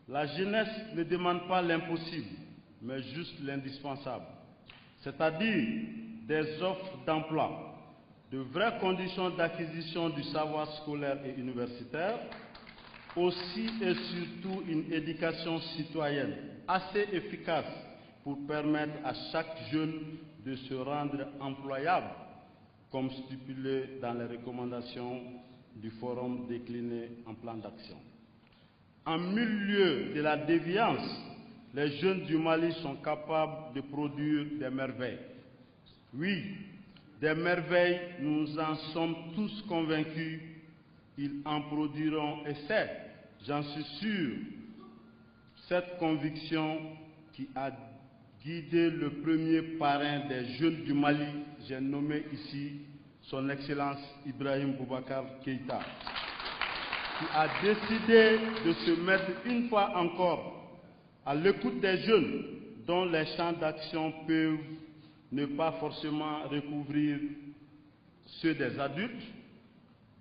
La jeunesse ne demande pas l'impossible, mais juste l'indispensable, c'est-à-dire des offres d'emploi, de vraies conditions d'acquisition du savoir scolaire et universitaire, aussi et surtout une éducation citoyenne assez efficace pour permettre à chaque jeune de se rendre employable, comme stipulé dans les recommandations du forum décliné en plan d'action. En milieu de la déviance, les jeunes du Mali sont capables de produire des merveilles. Oui, des merveilles, nous en sommes tous convaincus, ils en produiront et c'est, j'en suis sûr, cette conviction qui a guidé le premier parrain des jeunes du Mali, j'ai nommé ici son Excellence Ibrahim Boubacar Keïta, qui a décidé de se mettre une fois encore à l'écoute des jeunes dont les champs d'action peuvent ne pas forcément recouvrir ceux des adultes,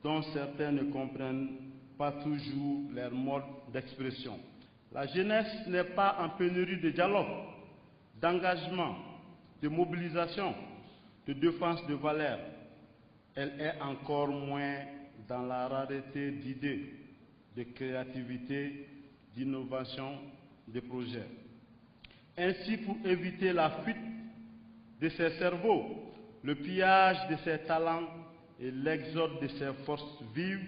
dont certains ne comprennent pas toujours leur mode d'expression. La jeunesse n'est pas en pénurie de dialogue, d'engagement, de mobilisation, de défense de valeurs. Elle est encore moins dans la rareté d'idées, de créativité, d'innovation, de projets. Ainsi, pour éviter la fuite de ses cerveaux, le pillage de ses talents et l'exode de ses forces vives,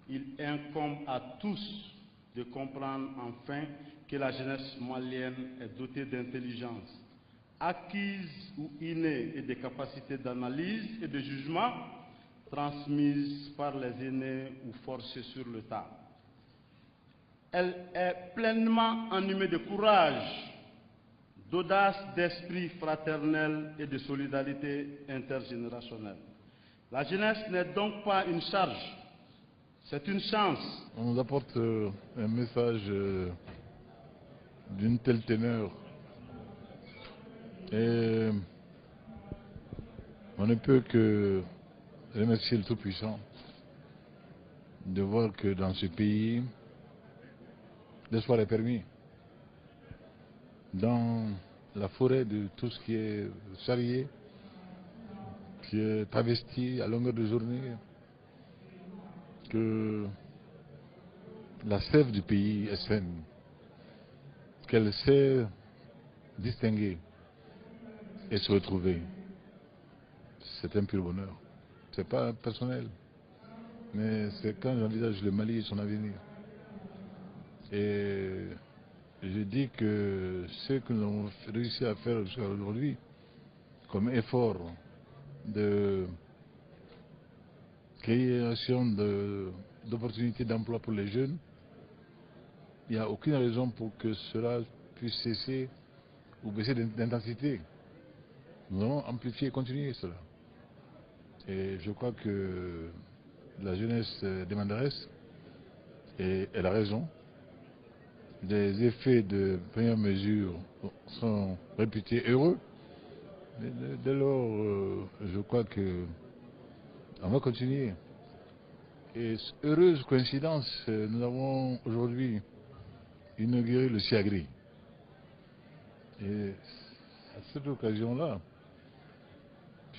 il incombe à tous de comprendre enfin que la jeunesse malienne est dotée d'intelligence, acquise ou innée, et de capacités d'analyse et de jugement, transmises par les aînés ou forcées sur le tas. Elle est pleinement animée de courage, d'audace, d'esprit fraternel et de solidarité intergénérationnelle. La jeunesse n'est donc pas une charge, c'est une chance. On nous apporte un message d'une telle teneur et on ne peut que remercier le Tout-Puissant de voir que dans ce pays, l'espoir est permis. Dans la forêt de tout ce qui est charrié, qui est travesti à longueur de journée, que la sève du pays est saine, qu'elle sait distinguer et se retrouver. C'est un pur bonheur. Ce n'est pas personnel, mais c'est quand j'envisage le Mali et son avenir. Et je dis que ce que nous avons réussi à faire aujourd'hui, comme effort de création d'opportunités d'emploi pour les jeunes, il n'y a aucune raison pour que cela puisse cesser ou baisser d'intensité. Nous allons amplifier et continuer cela. Et je crois que la jeunesse demanderesse, et elle a raison, les effets de première mesure sont réputés heureux. Dès lors, je crois qu'on va continuer. Et heureuse coïncidence, nous avons aujourd'hui inauguré le Siagri. Et à cette occasion-là,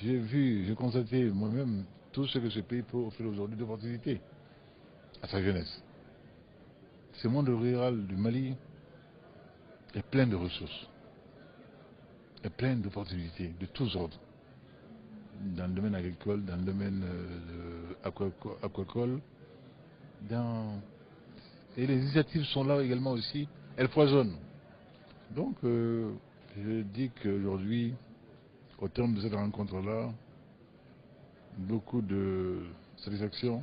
j'ai constaté moi-même tout ce que ce pays peut offrir aujourd'hui d'opportunités à sa jeunesse. Ce monde rural du Mali est plein de ressources, est plein d'opportunités de tous ordres, dans le domaine agricole, dans le domaine aquacole, et les initiatives sont là également aussi, elles foisonnent. Donc, je dis qu'aujourd'hui, au terme de cette rencontre-là, beaucoup de satisfaction